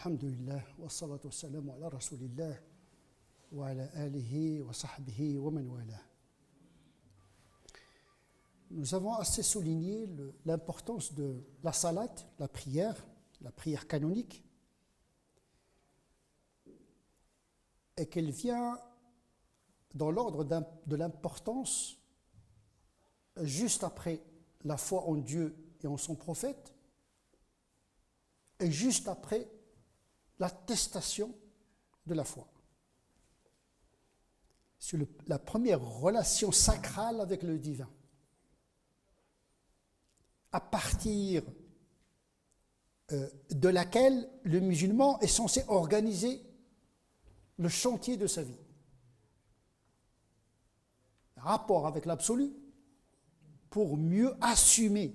Alhamdulillah, wa salatu wa salamu ala rasulillah, wa ala alihi wa sahbihi wa man wala. Nous avons assez souligné l'importance de la salat, la prière canonique, et qu'elle vient dans l'ordre de l'importance juste après la foi en Dieu et en son prophète, et juste après l'attestation de la foi. C'est la première relation sacrale avec le divin, à partir de laquelle le musulman est censé organiser le chantier de sa vie. Rapport avec l'absolu pour mieux assumer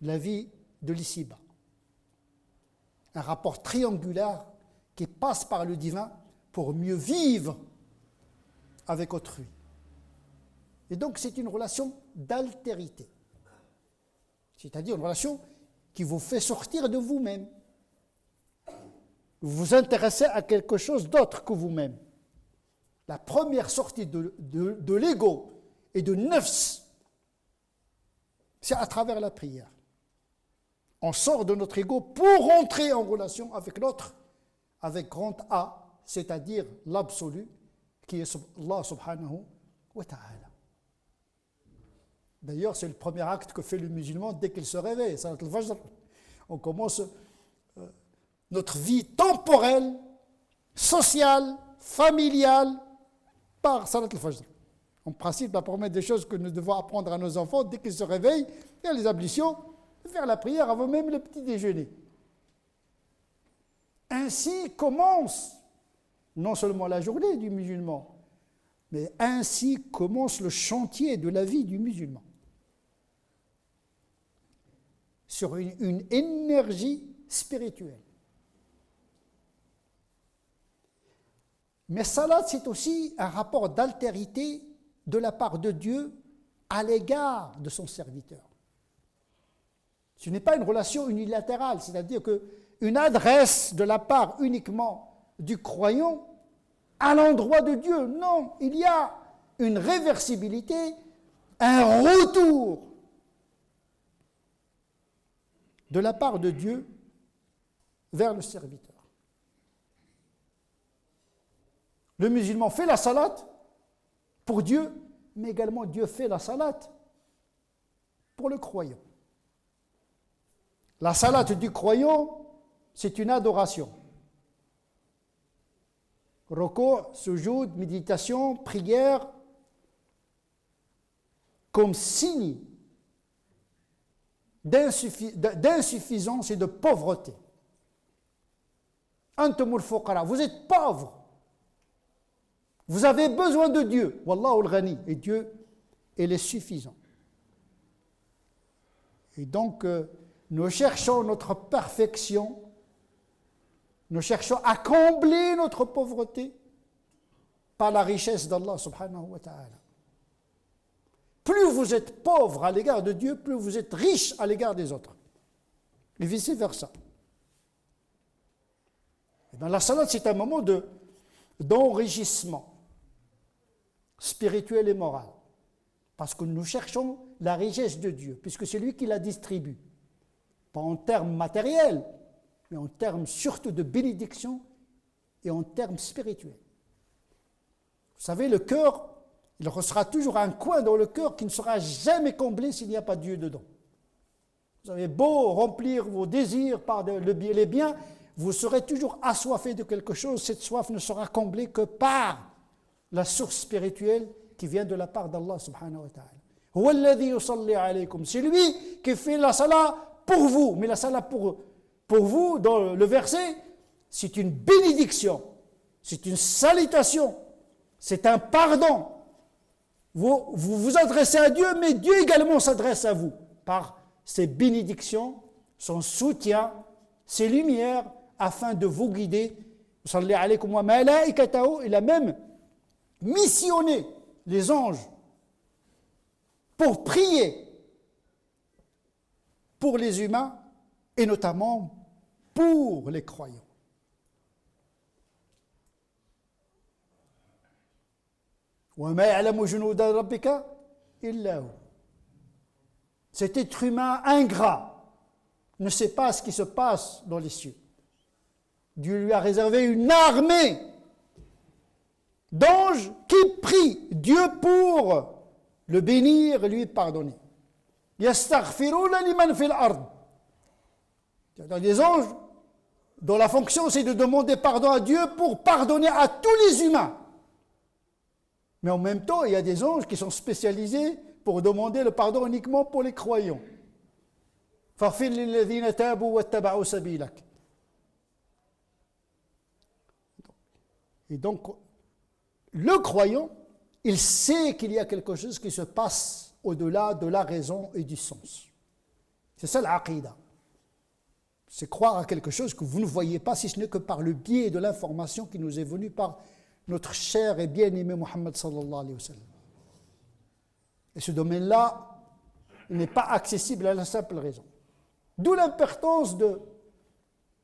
la vie de l'ici-bas. Un rapport triangulaire qui passe par le divin pour mieux vivre avec autrui. Et donc c'est une relation d'altérité, c'est-à-dire une relation qui vous fait sortir de vous-même. Vous vous intéressez à quelque chose d'autre que vous-même. La première sortie de l'ego et de nafs, c'est à travers la prière. On sort de notre ego pour entrer en relation avec l'autre, avec grand A, c'est-à-dire l'absolu, qui est Allah subhanahu wa ta'ala. D'ailleurs, c'est le premier acte que fait le musulman dès qu'il se réveille. Salat al-Fajr. On commence notre vie temporelle, sociale, familiale, par Salat al-Fajr. En principe, la première des choses que nous devons apprendre à nos enfants, dès qu'ils se réveillent, il y a les ablutions, faire la prière avant même le petit déjeuner. Ainsi commence non seulement la journée du musulman, mais ainsi commence le chantier de la vie du musulman. Sur une énergie spirituelle. Mais salat, c'est aussi un rapport d'altérité de la part de Dieu à l'égard de son serviteur. Ce n'est pas une relation unilatérale, c'est-à-dire qu'une adresse de la part uniquement du croyant à l'endroit de Dieu. Non, il y a une réversibilité, un retour de la part de Dieu vers le serviteur. Le musulman fait la salat pour Dieu, mais également Dieu fait la salat pour le croyant. La salat du croyant, c'est une adoration. Roko, sujoud, méditation, prière, comme signe d'insuffisance et de pauvreté. Antumul fuqara, vous êtes pauvre. Vous avez besoin de Dieu. Wallahu al-ghani, et Dieu, il est suffisant. Et donc, nous cherchons notre perfection, nous cherchons à combler notre pauvreté par la richesse d'Allah subhanahu wa ta'ala. Plus vous êtes pauvre à l'égard de Dieu, plus vous êtes riche à l'égard des autres. Et vice-versa. Et bien, la salat, c'est un moment d'enrichissement spirituel et moral. Parce que nous cherchons la richesse de Dieu, puisque c'est lui qui la distribue. Pas en termes matériels, mais en termes surtout de bénédiction et en termes spirituels. Vous savez, le cœur, il restera toujours un coin dans le cœur qui ne sera jamais comblé s'il n'y a pas Dieu dedans. Vous avez beau remplir vos désirs par les biens, vous serez toujours assoiffé de quelque chose. Cette soif ne sera comblée que par la source spirituelle qui vient de la part d'Allah subhanahu wa ta'ala. C'est lui qui fait la salat pour vous. Mais la salat pour vous, dans le verset, c'est une bénédiction, c'est une salutation, c'est un pardon. Vous vous adressez à Dieu, mais Dieu également s'adresse à vous par ses bénédictions, son soutien, ses lumières, afin de vous guider. Il a même missionné les anges pour prier pour les humains et notamment pour les croyants. وَمَا يَعْلَمُ جُنُودَ رَبِّكَ إِلَّا هُوَ. Cet être humain ingrat ne sait pas ce qui se passe dans les cieux. Dieu lui a réservé une armée d'anges qui prient Dieu pour le bénir et lui pardonner. يَسْتَغْفِرُونَ لِمَنْ فِي الْأَرْضِ. Il y a des anges dont la fonction c'est de demander pardon à Dieu pour pardonner à tous les humains. Mais en même temps, il y a des anges qui sont spécialisés pour demander le pardon uniquement pour les croyants. فَاغْفِرْ لِلَّذِينَ تَابُوا وَاتَّبَعُوا سَبِيلَكَ. Et donc, le croyant, il sait qu'il y a quelque chose qui se passe au-delà de la raison et du sens. C'est ça l'aqida. C'est croire à quelque chose que vous ne voyez pas, si ce n'est que par le biais de l'information qui nous est venue par notre cher et bien-aimé Muhammad sallallahu alayhi wa sallam. Et ce domaine-là n'est pas accessible à la simple raison. D'où l'importance de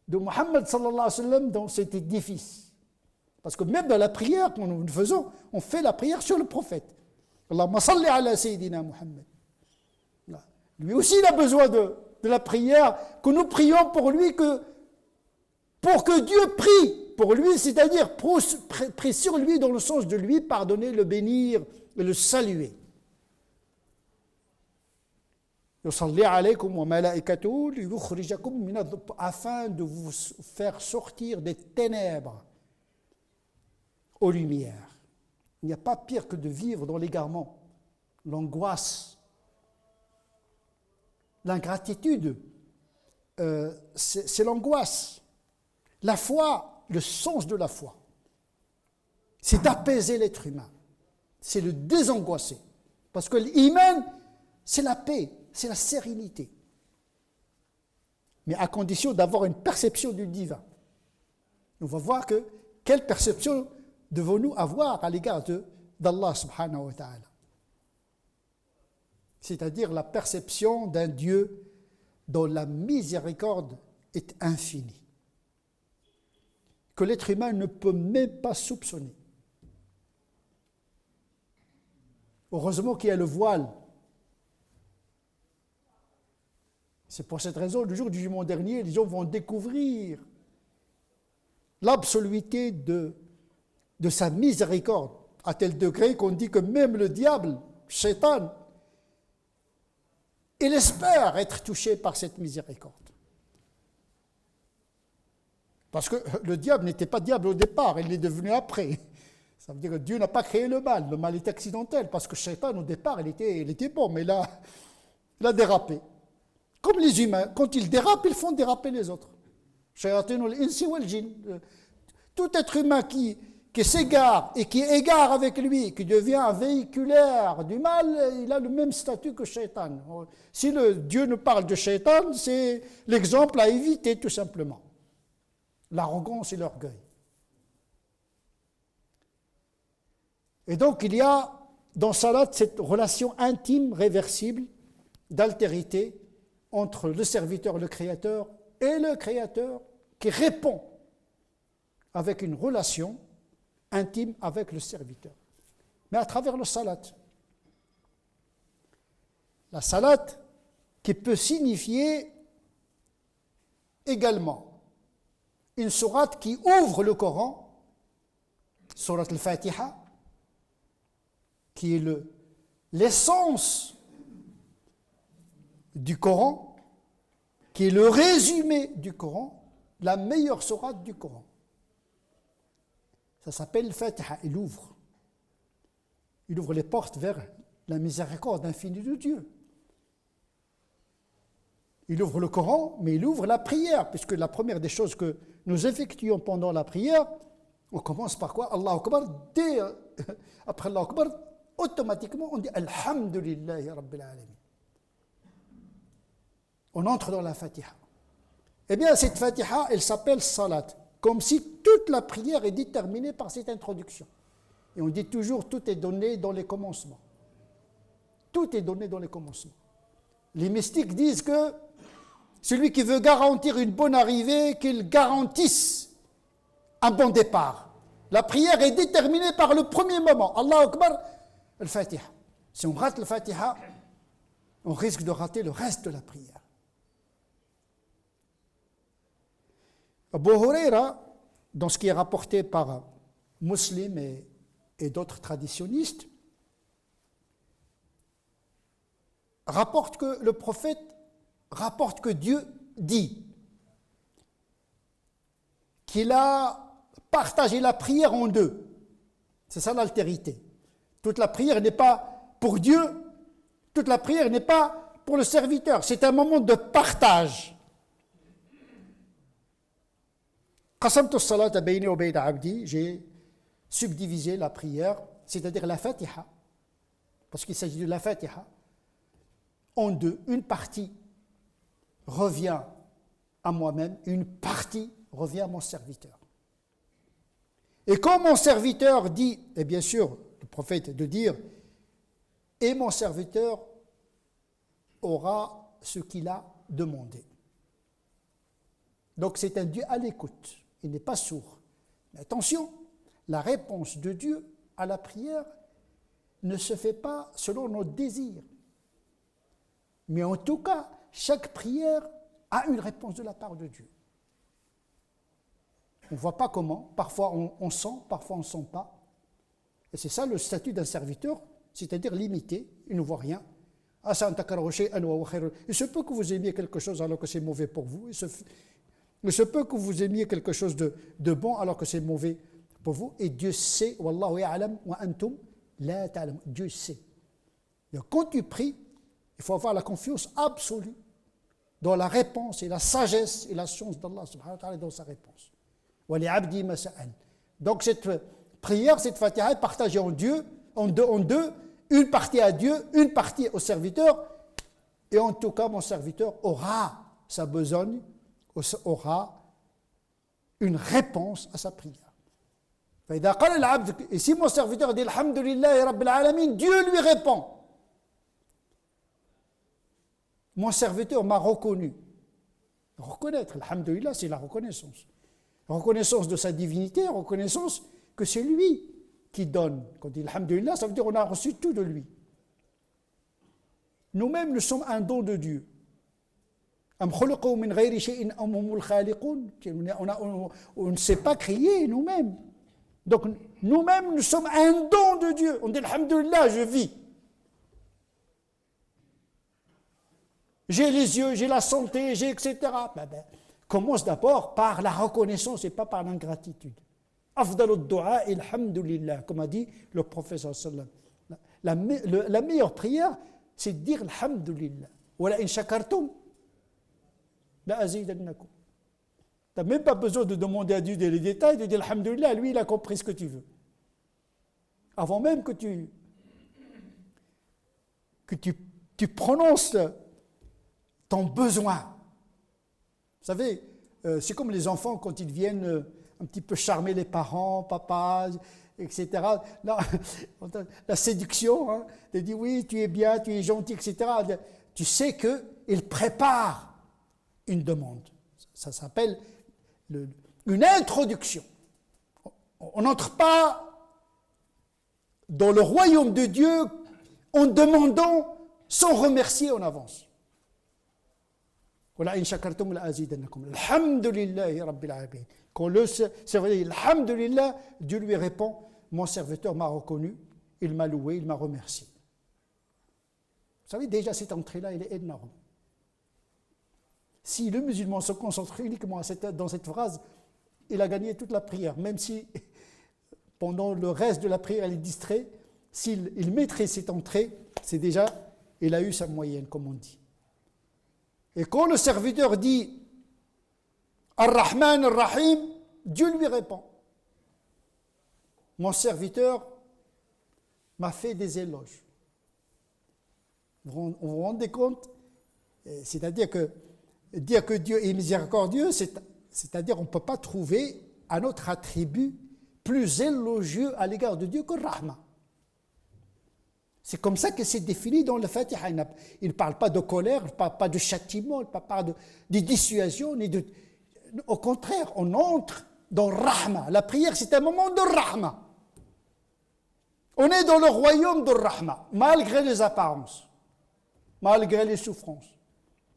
Muhammad sallallahu alayhi wa sallam dans cet édifice. Parce que même dans la prière que nous faisons, on fait la prière sur le prophète. Allahumma salli ala Sayyidina Muhammad. Lui aussi, il a besoin de la prière, que nous prions pour lui, pour que Dieu prie pour lui, c'est-à-dire prie sur lui dans le sens de lui pardonner, le bénir et le saluer. Afin de vous faire sortir des ténèbres aux lumières. Il n'y a pas pire que de vivre dans l'égarement, l'angoisse, l'ingratitude. C'est l'angoisse. La foi, le sens de la foi, c'est d'apaiser l'être humain, c'est le désangoisser. Parce que l'iman, c'est la paix, c'est la sérénité. Mais à condition d'avoir une perception du divin. On va voir quelle perception devons-nous avoir à l'égard d'Allah subhanahu wa ta'ala. C'est-à-dire la perception d'un Dieu dont la miséricorde est infinie, que l'être humain ne peut même pas soupçonner. Heureusement qu'il y a le voile. C'est pour cette raison, le jour du jugement dernier, les gens vont découvrir l'absoluité de sa miséricorde, à tel degré qu'on dit que même le diable, Shaitan, il espère être touché par cette miséricorde. Parce que le diable n'était pas diable au départ, il est devenu après. Ça veut dire que Dieu n'a pas créé le mal est accidentel, parce que Shaitan au départ, il était bon, mais là, il a dérapé. Comme les humains, quand ils dérapent, ils font déraper les autres. Shayatinul insi wal jinn. Tout être humain qui s'égare et qui égare avec lui, qui devient un véhiculaire du mal, il a le même statut que Shaitan. Si Dieu nous parle de Shaitan, c'est l'exemple à éviter tout simplement. L'arrogance et l'orgueil. Et donc il y a dans Salat cette relation intime, réversible, d'altérité entre le serviteur, le créateur, et le créateur qui répond avec une relation intime avec le serviteur. Mais à travers le salat. La salat qui peut signifier également une sourate qui ouvre le Coran, sourate al-Fatiha, qui est l'essence du Coran, qui est le résumé du Coran, la meilleure sourate du Coran. Ça s'appelle Fatiha, il ouvre les portes vers la miséricorde infinie de Dieu. Il ouvre le Coran, mais il ouvre la prière, puisque la première des choses que nous effectuons pendant la prière, on commence par quoi? Allahu Akbar, après Allahu Akbar, automatiquement on dit Alhamdulillahi Rabbil Alamin. On entre dans la Fatiha. Eh bien, cette Fatiha, elle s'appelle Salat, comme si toute la prière est déterminée par cette introduction. Et on dit toujours, tout est donné dans les commencements. Tout est donné dans les commencements. Les mystiques disent que celui qui veut garantir une bonne arrivée, qu'il garantisse un bon départ. La prière est déterminée par le premier moment. Allahu Akbar, al-Fatiha. Si on rate le Fatiha, on risque de rater le reste de la prière. Abu Huraira, dans ce qui est rapporté par Muslim et d'autres traditionnistes, rapporte que le prophète rapporte que Dieu dit qu'il a partagé la prière en deux. C'est ça l'altérité. Toute la prière n'est pas pour Dieu, toute la prière n'est pas pour le serviteur. C'est un moment de partage. Qasamtu as-salata bayni wa bayna abdi, j'ai subdivisé la prière, c'est-à-dire la Fatiha, parce qu'il s'agit de la Fatiha, en deux. Une partie revient à moi-même, une partie revient à mon serviteur. Et quand mon serviteur dit, et bien sûr, le prophète de dire, et mon serviteur aura ce qu'il a demandé. Donc c'est un Dieu à l'écoute, il n'est pas sourd. Mais attention, la réponse de Dieu à la prière ne se fait pas selon nos désirs. Mais en tout cas, chaque prière a une réponse de la part de Dieu. On ne voit pas comment, parfois on sent, parfois on ne sent pas. Et c'est ça le statut d'un serviteur, c'est-à-dire limité, il ne voit rien. Il se peut que vous aimiez quelque chose alors que c'est mauvais pour vous. Il se peut que vous aimiez quelque chose de bon alors que c'est mauvais pour vous. Et Dieu sait, Wallahu ya'lam wa antum la ta'lam. Dieu sait. Donc quand tu pries, il faut avoir la confiance absolue dans la réponse et la sagesse et la science d'Allah subhanahu wa ta'ala dans sa réponse. Wa li'abdi ma sa'al. Donc cette prière, cette fatiha est partagée en deux, une partie à Dieu, une partie au serviteur, et en tout cas mon serviteur aura sa besogne, aura une réponse à sa prière. Et si mon serviteur dit Alhamdulillah Rabbil Alamin, Dieu lui répond. Mon serviteur m'a reconnu. Reconnaître, Alhamdulillah, c'est la reconnaissance. Reconnaissance de sa divinité, reconnaissance que c'est lui qui donne. Quand on dit Alhamdulillah, ça veut dire qu'on a reçu tout de lui. Nous-mêmes, nous sommes un don de Dieu. On ne sait pas crier nous-mêmes. Donc nous-mêmes, nous sommes un don de Dieu. On dit Alhamdulillah, je vis. J'ai les yeux, j'ai la santé, j'ai etc. Commence d'abord par la reconnaissance et pas par l'ingratitude. Afdalud du'a alhamdulillah, comme a dit le prophète sallallahu alayhi wa sallam. La meilleure prière, c'est de dire alhamdulillah. Wa la in shakartum la azidannakum. Tu n'as même pas besoin de demander à Dieu les détails, de dire alhamdulillah, lui il a compris ce que tu veux. Avant même que tu prononces ton besoin. Vous savez, c'est comme les enfants quand ils viennent un petit peu charmer les parents, papa, etc. La séduction, hein, de dire oui, tu es bien, tu es gentil, etc. Tu sais qu'ils préparent une demande. Ça s'appelle une introduction. On n'entre pas dans le royaume de Dieu en demandant sans remercier en avance. Voilà, in shakartum la azidannakum. Alhamdulillahi rabbil alamin. Quand le serviteur dit alhamdulillah, Dieu lui répond, mon serviteur m'a reconnu, il m'a loué, il m'a remercié. Vous savez, déjà cette entrée-là, elle est énorme. Si le musulman se concentre uniquement dans cette phrase, il a gagné toute la prière, même si pendant le reste de la prière, il est distrait. S'il maîtrise cette entrée, c'est déjà, il a eu sa moyenne, comme on dit. Et quand le serviteur dit Ar-Rahman Ar-Rahim, Dieu lui répond. Mon serviteur m'a fait des éloges. Vous vous rendez compte? C'est-à-dire que dire que Dieu est miséricordieux, c'est-à-dire qu'on ne peut pas trouver un autre attribut plus élogieux à l'égard de Dieu que le Rahman. C'est comme ça que c'est défini dans le Fatiha. Il ne parle pas de colère, il ne parle pas de châtiment, il ne parle pas de dissuasion, au contraire, on entre dans Rahma. La prière, c'est un moment de Rahma. On est dans le royaume de Rahma, malgré les apparences, malgré les souffrances,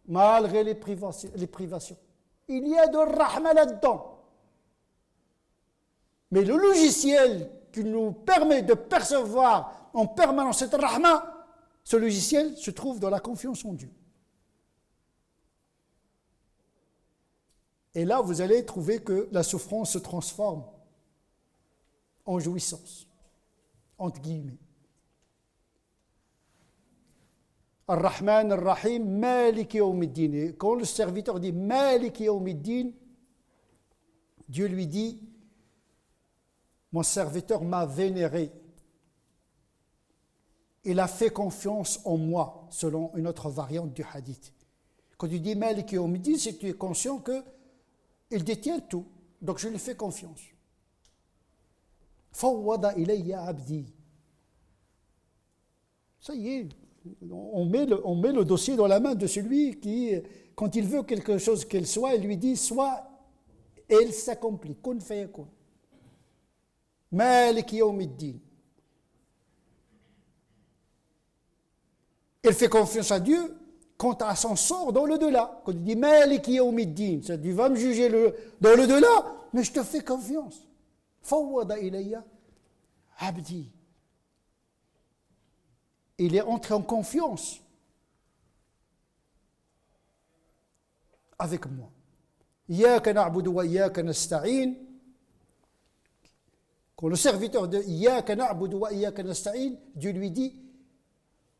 malgré les privations. Il y a de Rahma là-dedans. Mais le logiciel qui nous permet de percevoir en permanence cette Rahma, ce logiciel se trouve dans la confiance en Dieu. Et là, vous allez trouver que la souffrance se transforme en jouissance, entre guillemets. Ar-Rahman, Ar-Rahim, Maliki Yawmiddin. Et quand le serviteur dit Maliki Yawmiddin, Dieu lui dit, mon serviteur m'a vénéré. Il a fait confiance en moi, selon une autre variante du hadith. Quand tu dis Maliki Yawmiddin, c'est que tu es conscient qu'il détient tout. Donc je lui fais confiance. Fawwada ilayya abdi. Ça y est, on met le dossier dans la main de celui qui, quand il veut quelque chose qu'elle soit, il lui dit soit, et elle s'accomplit. Kun fayakun. Maliki Yawmiddin. Il fait confiance à Dieu quant à son sort dans le delà. Quand il dit Maliki Yawmiddin, ça dit va me juger dans le delà, mais je te fais confiance. Fawwada ilayya abdi. Il est entré en confiance avec moi. Iyyaka na'budu wa iyyaka nasta'in. Quand le serviteur de Iyyaka na'budu wa iyyaka nasta'in, Dieu lui dit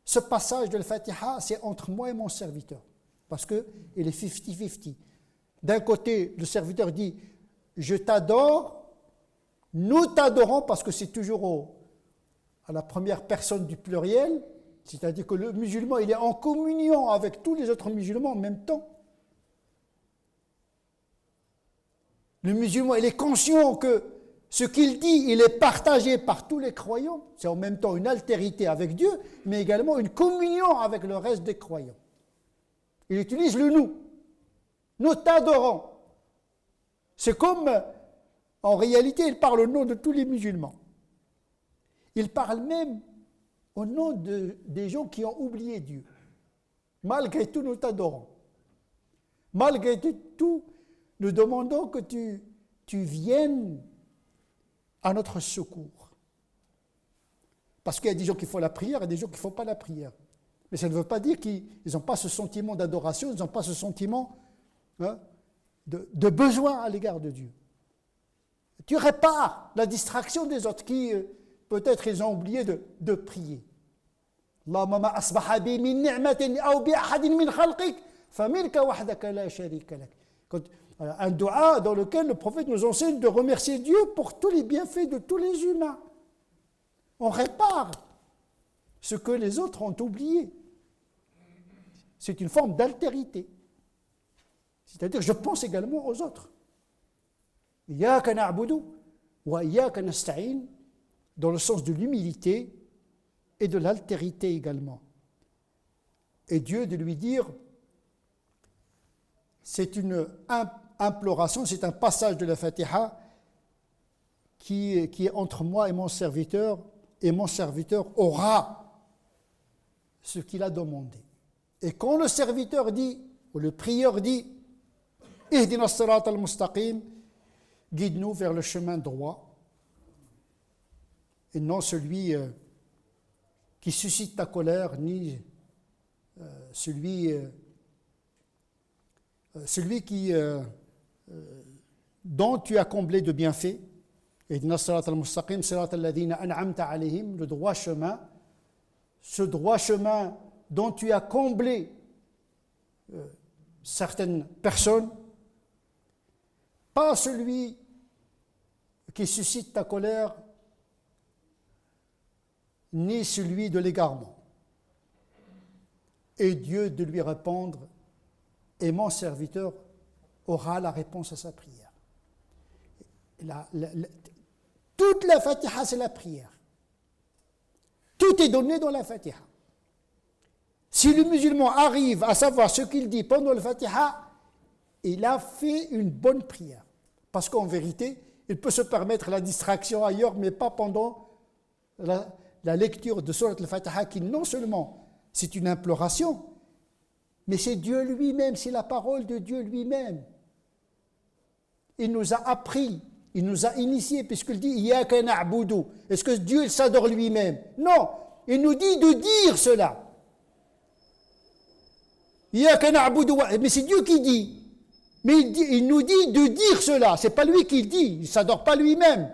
ce passage de la Fatiha, c'est entre moi et mon serviteur. Parce qu'il est 50-50. D'un côté, le serviteur dit je t'adore, nous t'adorons, parce que c'est toujours à la première personne du pluriel, c'est-à-dire que le musulman, il est en communion avec tous les autres musulmans en même temps. Le musulman, il est conscient que ce qu'il dit, il est partagé par tous les croyants. C'est en même temps une altérité avec Dieu, mais également une communion avec le reste des croyants. Il utilise le nous. Nous t'adorons. C'est comme, en réalité, il parle au nom de tous les musulmans. Il parle même au nom des gens qui ont oublié Dieu. Malgré tout, nous t'adorons. Malgré tout, nous demandons que tu viennes à notre secours. Parce qu'il y a des gens qui font la prière et des gens qui ne font pas la prière. Mais ça ne veut pas dire qu'ils n'ont pas ce sentiment d'adoration, ils n'ont pas ce sentiment de besoin à l'égard de Dieu. Tu répares la distraction des autres qui, peut-être, ils ont oublié de prier. Allahumma ma asbaha bi min ni'matin aw bi ahadin min khalqik faminka wahdaka la sharika lak. Un dua dans lequel le prophète nous enseigne de remercier Dieu pour tous les bienfaits de tous les humains. On répare ce que les autres ont oublié. C'est une forme d'altérité. C'est-à-dire, je pense également aux autres. Iyyaka na'budu wa iyyaka nasta'in, dans le sens de l'humilité et de l'altérité également. Et Dieu de lui dire, c'est une imploration, c'est un passage de la Fatiha qui est entre moi et mon serviteur aura ce qu'il a demandé. Et quand le serviteur dit, ou le prieur dit, Ihdina as-sirat al-mustaqim, guide-nous vers le chemin droit, et non celui qui suscite ta colère, ni celui qui, dont tu as comblé de bienfaits. Ihdina as-sirat al-mustaqim, sirat alladhina an'amta alayhim, le droit chemin, ce droit chemin dont tu as comblé certaines personnes, pas celui qui suscite ta colère, ni celui de l'égarement. Et Dieu de lui répondre, et mon serviteur aura la réponse à sa prière. Toute la Fatiha, c'est la prière. Tout Tout est donné dans la Fatiha. Si le musulman arrive à savoir ce qu'il dit pendant la Fatiha, il a fait une bonne prière. Parce qu'en vérité, il peut se permettre la distraction ailleurs, mais pas pendant la lecture de Surat al-Fatiha, qui non seulement c'est une imploration, mais c'est Dieu lui-même, c'est la parole de Dieu lui-même. Il nous a appris, il nous a initiés, puisqu'il dit « Iyaka na'budu ». Est-ce que Dieu il s'adore lui-même? Non, il nous dit de dire cela. « Iyaka na'budu ». Mais c'est Dieu qui dit. Mais il nous dit de dire cela. Ce n'est pas lui qui le dit, il ne s'adore pas lui-même.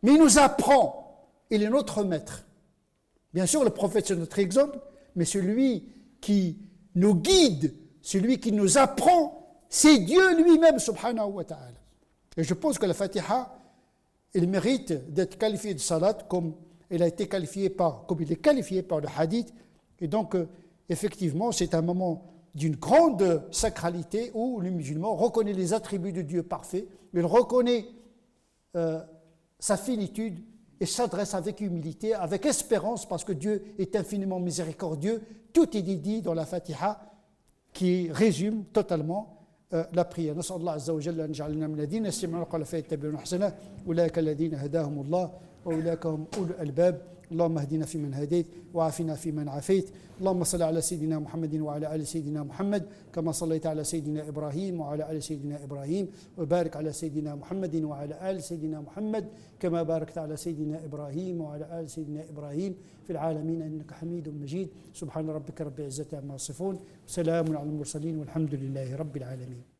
Mais il nous apprend. Il est notre maître. Bien sûr, le prophète c'est notre exemple, mais celui qui nous guide, celui qui nous apprend, c'est Dieu lui-même, subhanahu wa ta'ala. Et je pense que la Fatiha, il mérite d'être qualifié de salat comme il a été qualifié comme il est qualifié par le hadith. Et donc, effectivement, c'est un moment d'une grande sacralité où le musulman reconnaît les attributs de Dieu parfait, il reconnaît sa finitude et s'adresse avec humilité, avec espérance, parce que Dieu est infiniment miséricordieux. Tout est dit dans la Fatiha qui résume totalement la prière. نسأل الله عز وجل أن يجعلنا من الذين يستمعون القول فيتبعون أحسنه أولئك الذين هداهم الله وأولئك هم أولو الألباب اللهم اهدنا فيمن هديت وعافنا فيمن عافيت اللهم صل على سيدنا محمد وعلى آل سيدنا محمد كما صليت على سيدنا إبراهيم وعلى آل سيدنا إبراهيم وبارك على سيدنا محمد وعلى آل سيدنا محمد كما باركت على سيدنا إبراهيم وعلى آل سيدنا إبراهيم في العالمين إنك حميد مجيد سبحان ربك رب العزة عما يصفون وسلام على المرسلين والحمد لله رب العالمين.